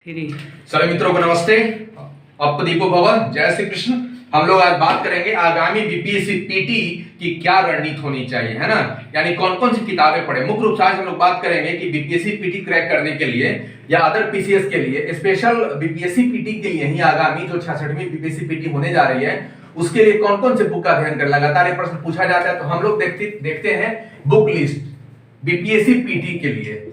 सभी मित्रों को नमस्ते। आपको दीपो भवन, जय श्री कृष्ण। हम लोग आज बात करेंगे आगामी बीपीएससी पीटी की क्या रणनीति होनी चाहिए, है ना। यानी कौन कौन सी किताबें पढ़े। मुख्य रूप से आज हम लोग बात करेंगे कि बीपीएससी पीटी क्रैक करने के लिए या अदर पीसीएस के लिए, स्पेशल बीपीएससी पीटी के लिए ही आगामी जो 66वीं बीपीएससी पीटी होने जा रही है उसके लिए कौन कौन से बुक का अध्ययन करें। लगातार ये प्रश्न पूछा जाता है, तो हम लोग देखते हैं बुक लिस्ट बीपीएससी पीटी के लिए।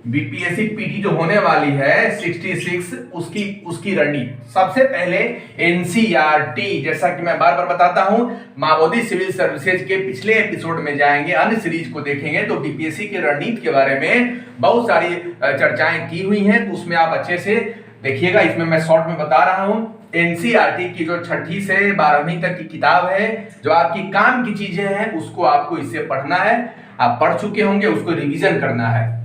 बीपीएससी पीटी जो होने वाली है 66 उसकी रणनीति। सबसे पहले एनसीईआरटी, जैसा कि मैं बार बार बताता हूं, माओवादी सिविल सर्विसेज के पिछले एपिसोड में जाएंगे, अन्य सीरीज को देखेंगे तो बीपीएससी के रणनीति के बारे में बहुत सारी चर्चाएं की हुई हैं, तो उसमें आप अच्छे से देखिएगा। इसमें मैं शॉर्ट में बता रहा हूं। एनसीईआरटी की जो 6ठी से 12वीं तक की किताब है, जो आपकी काम की चीजें हैं, उसको आपको इससे पढ़ना है। आप पढ़ चुके होंगे, उसको रिवीजन करना है।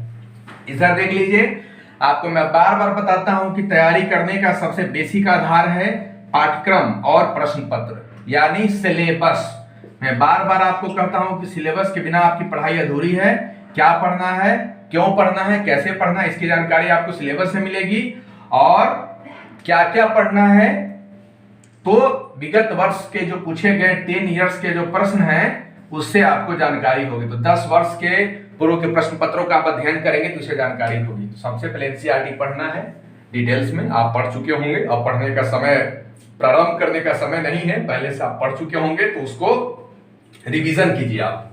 इधर देख लीजिए, आपको मैं बार बार बताता हूं कि तैयारी करने का सबसे बेसिक आधार है पाठ्यक्रम और प्रश्न पत्र, यानी सिलेबस। मैं बार बार आपको कहता हूं कि सिलेबस के बिना आपकी पढ़ाई अधूरी है। क्या पढ़ना है, क्यों पढ़ना है, कैसे पढ़ना है, इसकी जानकारी आपको सिलेबस से मिलेगी। और क्या क्या पढ़ना है, तो विगत वर्ष के जो पूछे गए 10 इयर्स के जो प्रश्न हैं उससे आपको जानकारी होगी। तो 10 वर्ष के पूर्व के प्रश्न पत्रों का आप अध्ययन करेंगे तो उससे जानकारी होगी। तो सबसे पहले एनसीईआरटी पढ़ना है डिटेल्स में। आप पढ़ चुके होंगे, अब पढ़ने का समय, प्रारंभ करने का समय नहीं है, पहले से आप पढ़ चुके होंगे, तो उसको रिवीजन कीजिए आप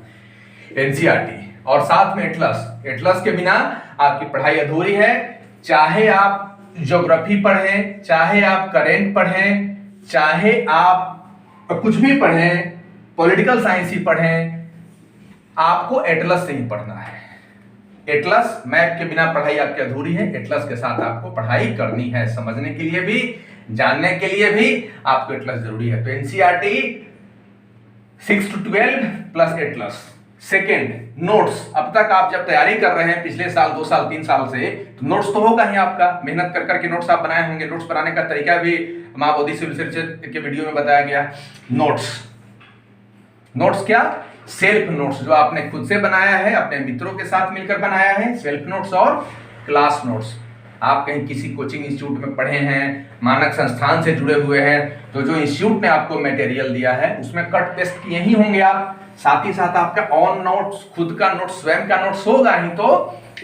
एनसीईआरटी। और साथ में एटलस के बिना आपकी पढ़ाई अधूरी है। चाहे आप ज्योग्राफी पढ़ें, चाहे आप करेंट पढ़ें, चाहे आप कुछ भी पढ़ें, पॉलिटिकल साइंस ही पढ़ें, आपको एटलस से ही पढ़ना है। एटलस मैप के बिना पढ़ाई आपकी अधूरी है। एटलस के साथ आपको पढ़ाई करनी है, समझने के लिए भी, जानने के लिए भी आपको एटलस जरूरी है। तो NCERT 6 to 12 plus Atlas. Second, notes. अब तक आप जब तैयारी कर रहे हैं पिछले साल, 2 साल, 3 साल से, तो नोट्स तो होगा ही आपका। मेहनत कर करके नोट्स आप बनाए होंगे। नोट्स बनाने का तरीका भी माओवादी सिविल सर्विसेज के वीडियो में बताया गया। नोट्स क्या? सेल्फ नोट्स, जो आपने खुद से बनाया है, अपने मित्रों के साथ मिलकर बनाया है, सेल्फ नोट्स और क्लास नोट्स। आप कहीं किसी कोचिंग इंस्टीट्यूट में पढ़े हैं, मानक संस्थान से जुड़े हुए हैं, तो जो इंस्टीट्यूट ने आपको मटेरियल दिया है उसमें कट पेस्ट किए ही होंगे आप। साथ ही साथ आपका ऑन नोट्स, खुद का नोट्स, स्वयं का नोट्स होगा ही। तो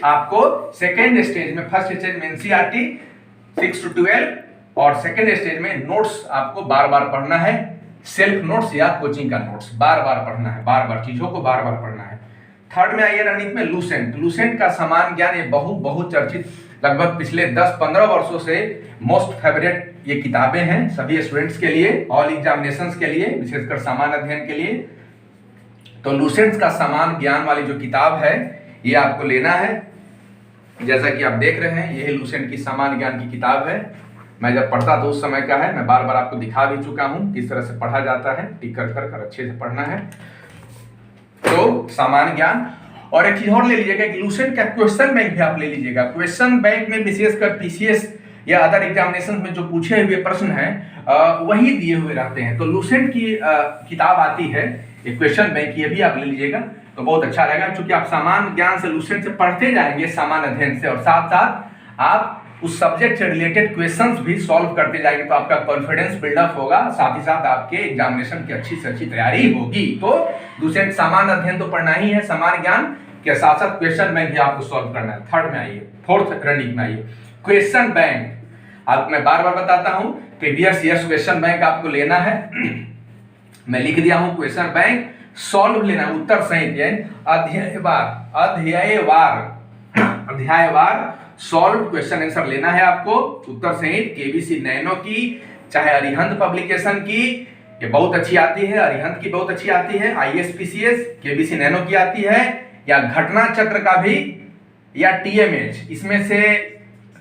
आपको सेकेंड स्टेज में, फर्स्ट स्टेज में एनसीईआरटी 6 to 12 और सेकेंड स्टेज में नोट्स आपको बार बार पढ़ना है। सेल्फ नोट्स या कोचिंग का नोट्स बार बार पढ़ना है, बार बार चीजों को बार बार पढ़ना है। थर्ड में आइए रणनीति में लूसेंट का समान ज्ञान। ये बहुत चर्चित, लगभग पिछले 10-15 वर्षों से मोस्ट फेवरेट ये किताबें हैं सभी स्टूडेंट्स के लिए, ऑल एग्जामिनेशंस के लिए, विशेषकर सामान्य अध्ययन के लिए। तो लूसेंट का समान ज्ञान वाली जो किताब है ये आपको लेना है। जैसा कि आप देख रहे हैं, यही लूसेंट की सामान्य ज्ञान की किताब है। मैं जब पढ़ता था उस समय का है, मैं बार बार आपको दिखा भी चुका हूं किस तरह से पढ़ा जाता है। टिक कर अच्छे से पढ़ना है। तो सामान्य ज्ञान। और एक चीज और ले लीजिएगा कि लूसेंट का क्वेश्चन बैंक भी आप ले लीजिएगा। क्वेश्चन बैंक में विशेषकर पीसीएस या अदर एग्जामिनेशन में जो पूछे हुए प्रश्न हैं वही दिए हुए रहते हैं। तो लूसेंट की किताब आती है, एक क्वेश्चन बैंक, ये भी आप ले लीजिएगा तो बहुत अच्छा रहेगा। क्योंकि आप सामान्य ज्ञान से लूसेंट से पढ़ते जाएंगे, सामान्य अध्ययन से, और साथ साथ आप उस सब्जेक्ट से रिलेटेड क्वेश्चंस भी सॉल्व करते जाएंगे, तो आपका कॉन्फिडेंस बिल्डअप होगा। साथ ही साथ आपके एग्जामिनेशन की अच्छी से अच्छी तैयारी होगी। तो दूसरे सामान्य अध्ययन तो पढ़ना ही है, सामान्य ज्ञान के साथ साथ क्वेश्चन बैंक भी आपको सॉल्व करना है। थर्ड में आइए, फोर्थ रणनीति में आइए, क्वेश्चन बैंक। आपको मैं बार बार बताता हूं, प्रीवियस ईयर्स क्वेश्चन बैंक आपको लेना है। मैं लिख दिया हूं क्वेश्चन बैंक, सॉल्व लेना, उत्तर सहित, अध्यायवार सॉल्व क्वेश्चन आंसर लेना है आपको, उत्तर सहित। केबीसी नैनो की, चाहे अरिहंत पब्लिकेशन की, ये बहुत अच्छी आती है, अरिहंत की बहुत अच्छी आती है, आईएसपीसीएस, केबीसी नैनो की आती है, या घटना चक्र का भी, या टीएमएच, इसमें से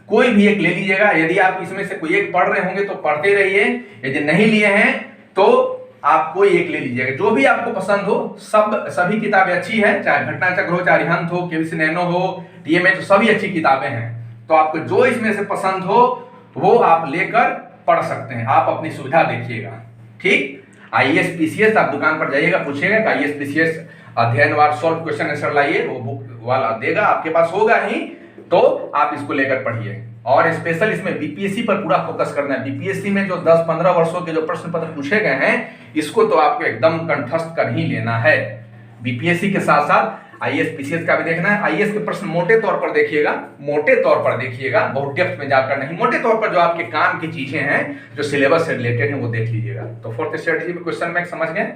कोई भी एक ले लीजिएगा। यदि आप इसमें से कोई एक पढ़ रहे होंगे तो पढ़ते रहिए, यदि नहीं लिए हैं तो आप कोई एक ले लीजिएगा, जो भी आपको पसंद हो। सभी किताबें अच्छी है, चाहे घटना चक्र हो, चाहे अरिहंत हो, केबीसी नैनो हो, टीएमएच, सभी अच्छी किताबें हैं। तो आपको जो इसमें से पसंद हो वो आप लेकर पढ़ सकते हैं। आप अपनी सुविधा देखिएगा, ठीक। आईएसपीसीएस आप दुकान पर जाइएगा, पूछिएगा कि आईएसपीसीएस अध्ययनवार सॉल्व क्वेश्चन आंसर लाइए, वो बुक वाला देगा, आपके पास होगा ही, तो आप इसको लेकर पढ़िए। और स्पेशल इसमें बीपीएससी पर पूरा फोकस करना है। बीपीएससी में जो 10-15 वर्षों के जो प्रश्न पत्र पूछे गए हैं इसको तो आपको एकदम कंठस्थ कर ही लेना है। बीपीएससी के साथ साथ आईएएस पीसीएस का भी देखना है। आईएएस के प्रश्न मोटे तौर पर देखिएगा, बहुत डेप्थ में जाकर नहीं, मोटे तौर पर जो आपके काम की चीजें हैं जो सिलेबस से रिलेटेड है वो देख लीजिएगा। तो फोर्थ स्ट्रेटजी में क्वेश्चन बैंक समझ गए।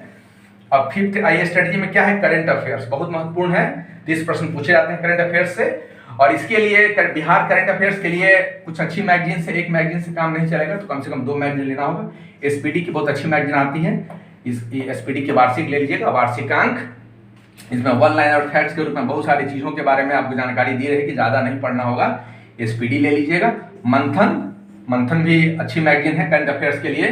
अब फिफ्थ आईएएस स्ट्रेटजी में क्या है, करंट अफेयर्स बहुत महत्वपूर्ण है। 30 प्रश्न पूछे जाते हैं करंट अफेयर्स से, और इसके लिए बिहार करंट अफेयर्स के लिए कुछ अच्छी मैगजीन से, एक मैगजीन से काम नहीं चलेगा, तो कम से कम 2 मैगजीन लेना होगा। एसपीडी की बहुत अच्छी मैगजीन आती है, इस एसपीडी के वार्षिक ले लीजिएगा, वार्षिकांक। इसमें वन लाइनर फैक्ट्स के रूप में बहुत सारी चीजों के बारे में आपको जानकारी दी रहेगी, ज्यादा नहीं पढ़ना होगा। एसपीडी ले लीजिएगा। मंथन भी अच्छी मैगजीन है करंट अफेयर्स के लिए।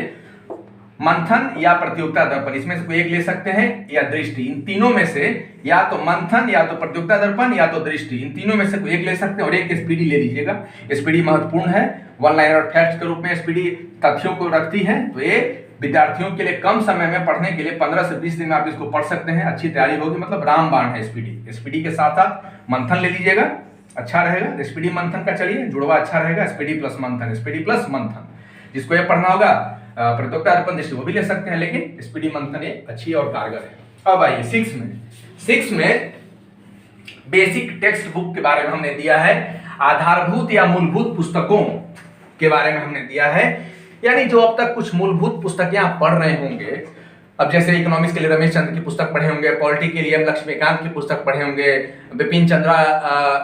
मंथन या प्रतियोगिता दर्पण, इसमें से कोई एक ले सकते हैं, या दृष्टि। इन तीनों में से या तो मंथन, या तो प्रतियोगिता दर्पण, या तो दृष्टि, इन तीनों में से कोई एक ले सकते हैं, और एक एसपीडी ले लीजिएगा। एसपीडी महत्वपूर्ण है, वन लाइनर फैक्ट्स के रूप में एसपीडी तथ्यों को रखती है। तो ये विद्यार्थियों के लिए कम समय में पढ़ने के लिए 15 से 20 दिन में आप इसको पढ़ सकते हैं, अच्छी तैयारी होगी, मतलब रामबाण है एसपीडी। एसपीडी के साथ साथ मंथन ले लीजिएगा, अच्छा रहेगा। एसपीडी मंथन का चलिए जुड़वा अच्छा रहेगा, एसपीडी प्लस मंथन। जिसको ये पढ़ना होगा प्रतियोगिता दर्पण दृष्टि वो भी ले सकते हैं, लेकिन एसपीडी मंथन ये अच्छी और कारगर है। अब आइए 6 में बेसिक टेक्स्ट बुक के बारे में हमने दिया है, आधारभूत या मूलभूत पुस्तकों के बारे में हमने दिया है। यानी जो अब तक कुछ मूलभूत पुस्तकें आप पढ़ रहे होंगे, अब जैसे इकोनॉमिक्स के लिए रमेश चंद्र की पुस्तक पढ़े होंगे, पॉलिटी के लिए लक्ष्मीकांत की पुस्तक पढ़े होंगे, बिपिन चंद्रा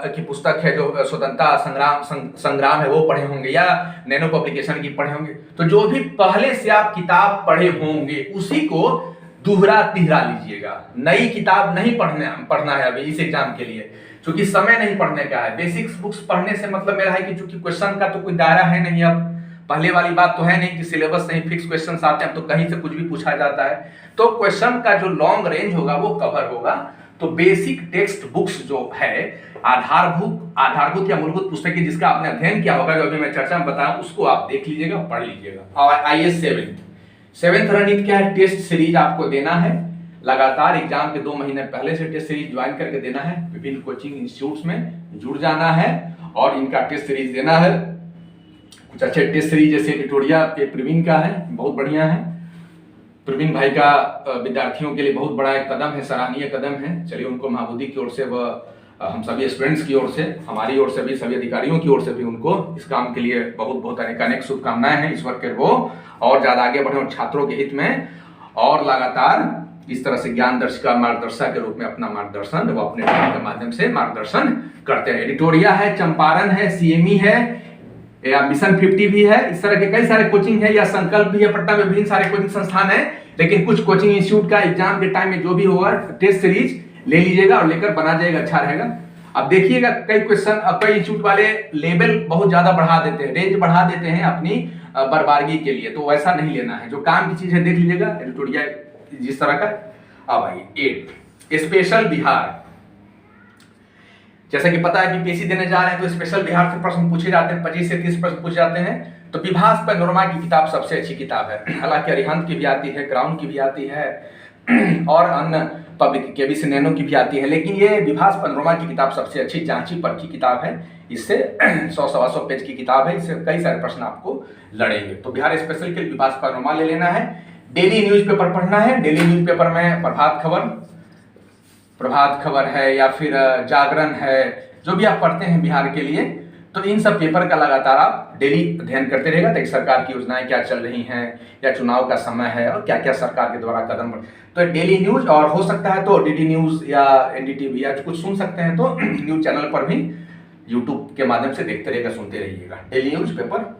की पुस्तक है जो स्वतंत्रता संग्राम है वो पढ़े होंगे, या नैनो पब्लिकेशन की पढ़े होंगे। तो जो भी पहले से आप किताब पढ़े होंगे उसी को दोहरा तिहरा लीजिएगा। नई किताब नहीं पढ़ना है अभी इस एग्जाम के लिए, क्योंकि समय नहीं पढ़ने का है। बेसिक्स बुक्स पढ़ने से मतलब मेरा है कि चूंकि क्वेश्चन का तो कोई दायरा है नहीं, अब पहले वाली बात तो है नहीं कि सिलेबस से ही फिक्स क्वेश्चन आते हैं, तो कहीं से कुछ भी पूछा जाता है, तो क्वेश्चन का जो लॉन्ग रेंज होगा वो कवर होगा। तो बेसिक टेक्स्ट बुक्स जो है, आधारभूत या मूलभूत पुस्तकें जिसका आपने अध्ययन किया होगा, जो अभी मैं चर्चा में बताऊं, उसको आप देख लीजिएगा, पढ़ लीजिएगा। और आईएएस 7th रणनीति क्या है, टेस्ट सीरीज आपको देना है लगातार। एग्जाम के 2 महीने पहले से टेस्ट सीरीज ज्वाइन करके देना है, विभिन्न कोचिंग इंस्टीट्यूट्स में जुड़ जाना है और इनका टेस्ट सीरीज देना है। कुछ अच्छे टेस्ट सीरीज जैसे एडिटोरिया के प्रवीण का है, बहुत बढ़िया है। प्रवीण भाई का विद्यार्थियों के लिए बहुत बड़ा एक कदम है, सराहनीय कदम है। चलिए उनको महाबोधि की ओर से, वह हम सभी स्टूडेंट्स की ओर से, हमारी ओर से भी, सभी अधिकारियों की ओर से भी उनको इस काम के लिए बहुत बहुत अनेक शुभकामनाएं हैं। ईश्वर के वो और ज्यादा आगे बढ़े और छात्रों के हित में और लगातार इस तरह से ज्ञान दर्शिका मार्गदर्शक के रूप में अपना मार्गदर्शन वो अपने टीम के माध्यम से मार्गदर्शन करते हैं। एडिटोरिया है, चंपारण है, सीएमई है, या मिशन 50 भी है। इस तरह के कई सारे कोचिंग है, या संकल्प भी है, पटना में विभिन्न सारे कोचिंग संस्थान है। लेकिन कुछ कोचिंग इंस्टीट्यूट का एग्जाम के टाइम में जो भी होगा टेस्ट सीरीज ले लीजिएगा और लेकर बना जाएगा, अच्छा रहेगा। अब देखिएगा कई क्वेश्चन, कई इंस्टीट्यूट वाले लेवल बहुत ज्यादा बढ़ा देते हैं, रेंज बढ़ा देते हैं अपनी बर्बादगी के लिए, तो वैसा नहीं लेना है। जो काम की चीज है देख लीजिएगा, एडिटोरिया जिस तरह का। अब आइए 8 स्पेशल बिहार। जैसा कि पता है बीपीएससी देने जा रहे हैं तो स्पेशल बिहार से प्रश्न पूछे जाते हैं, 25 से 30 प्रश्न पूछे जाते हैं। तो विभास पैनोरमा की किताब सबसे अच्छी किताब है। हालांकि अरिहंत की भी आती है, क्राउन की भी आती है और अन्य पब्लिक के भी से नैनो की भी आती है, लेकिन ये विभास पैनोरमा की किताब सबसे अच्छी जांची परखी किताब है। इससे 100-125 पेज की किताब है, इससे कई सारे प्रश्न आपको लड़ेंगे। तो बिहार स्पेशल के लिए विभास पैनोरमा ले लेना है। डेली न्यूज़पेपर पढ़ना है। डेली न्यूज़पेपर में प्रभात खबर है या फिर जागरण है, जो भी आप पढ़ते हैं बिहार के लिए, तो इन सब पेपर का लगातार आप डेली अध्ययन करते रहेगा ताकि सरकार की योजनाएं क्या चल रही हैं, या चुनाव का समय है और क्या क्या सरकार के द्वारा कदम बढ़, तो डेली न्यूज, और हो सकता है तो डीडी न्यूज या एनडीटीवी या कुछ सुन सकते हैं तो न्यूज चैनल पर भी यूट्यूब के माध्यम से देखते रहेगा, सुनते रहिएगा डेली न्यूज पेपर।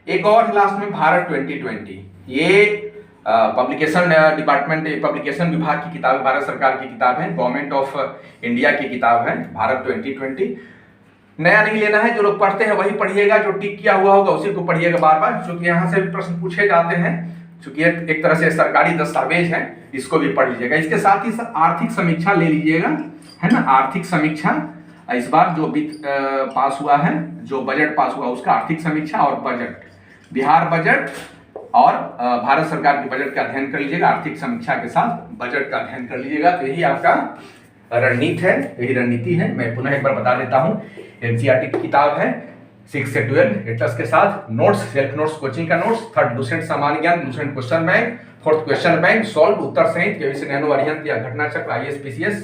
एक और लास्ट में भारत 2020, ये पब्लिकेशन डिपार्टमेंट, पब्लिकेशन विभाग की किताब है, भारत सरकार की किताब है, गवर्नमेंट ऑफ इंडिया की किताब है भारत 2020। नया नहीं लेना है, जो लोग पढ़ते हैं वही पढ़िएगा, जो टिक किया हुआ होगा उसी को पढ़िएगा बार बार, क्योंकि यहाँ से भी प्रश्न पूछे जाते हैं, क्योंकि एक तरह से सरकारी दस्तावेज है, इसको भी पढ़ लीजिएगा। इसके साथ ही आर्थिक समीक्षा ले लीजिएगा, है ना, आर्थिक समीक्षा। इस बार जो वित्त पास हुआ है, जो बजट पास हुआ उसका आर्थिक समीक्षा और बजट, बिहार बजट और भारत सरकार के बजट का अध्ययन कर लीजिएगा, आर्थिक समीक्षा के साथ बजट का अध्ययन कर लीजिएगा। तो यही आपका रणनीति है, यही रणनीति है। मैं पुनः एक बार बता देता हूँ, एनसीईआरटी की किताब है, 6 से 12 एटलस के साथ, नोट्स, सेल्फ नोट्स, कोचिंग का नोट्स, थर्ड लूसेंट सामान्य ज्ञान, Lucent question bank, fourth question bank, solve उत्तर सहित केवीसी नैनो वरियंत या घटना चक्र आईएएस पीसीएस,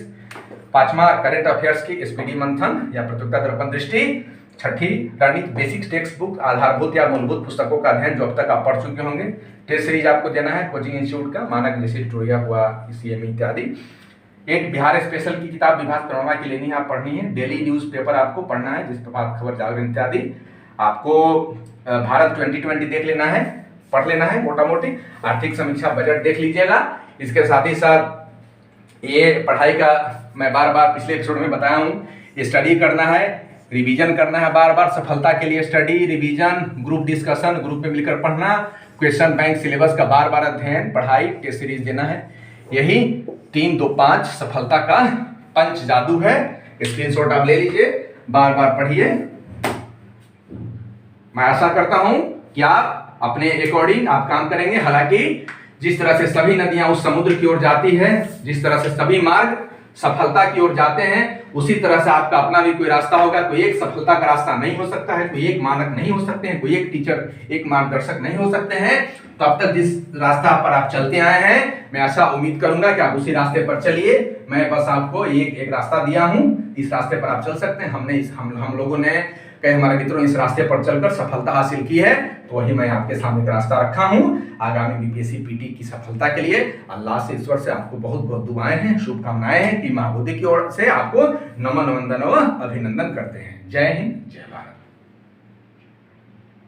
पांचवा करंट अफेयर्स की स्पीडी मंथन या प्रतियोगिता दर्पण दृष्टि, छठी रणनीति बेसिक टेक्स्ट बुक आधारभूत या मूलभूत पुस्तकों का अध्ययन जो अब तक आप पढ़ चुके होंगे। टेस्ट सीरीज आपको देना है कोचिंग इंस्टीट्यूट का, मानक जैसे ट्यूटोरिया हुआ, सीएमई इत्यादि। एक बिहार स्पेशल की किताब विभाग प्रणवा की लेनी है, आप पढ़नी है। डेली न्यूज़पेपर आपको पढ़ना है, जिस प्रभात खबर, जागरण इत्यादि। आपको भारत 2020 देख लेना है, पढ़ लेना है मोटा मोटी। आर्थिक समीक्षा बजट देख लीजिएगा। इसके साथ ही साथ ये पढ़ाई का मैं बार बार पिछले एपिसोड में बताया हूँ, स्टडी करना है, रिवीजन करना है बार बार। सफलता के लिए study, revision, group discussion, group में मिलकर पढ़ना, क्वेश्चन बैंक, सिलेबस का बार बार अध्ययन, पढ़ाई, टेस्ट सीरीज देना है। यही 3, 2, 5 सफलता का पंच जादू है। स्क्रीनशॉट आप ले लीजिए, बार बार पढ़िए। मैं आशा करता हूं कि आप अपने अकॉर्डिंग आप काम करेंगे। हालांकि जिस तरह से सभी नदियां उस समुद्र की ओर जाती है, जिस तरह से सभी मार्ग सफलता की ओर जाते हैं, उसी तरह से आपका अपना भी कोई रास्ता होगा। कोई एक सफलता का रास्ता नहीं हो सकता है, कोई एक मानक नहीं हो सकते हैं, कोई एक टीचर, एक मार्गदर्शक नहीं हो सकते हैं। तो अब तक जिस रास्ता पर आप चलते आए हैं, मैं आशा उम्मीद करूंगा कि आप उसी रास्ते पर चलिए। मैं बस आपको एक रास्ता दिया हूं, इस रास्ते पर आप चल सकते हैं। हम लोगों ने, कई हमारे मित्रों ने इस रास्ते पर चलकर सफलता हासिल की है, तो वही मैं आपके सामने एक रास्ता रखा हूं आगामी बीपीएससी पीटी की सफलता के लिए। अल्लाह से, ईश्वर से आपको बहुत बहुत दुआएं हैं, शुभकामनाएं हैं। टीम आबूदी की ओर से आपको नमन वंदन व अभिनंदन करते हैं। जय हिंद, जय भारत।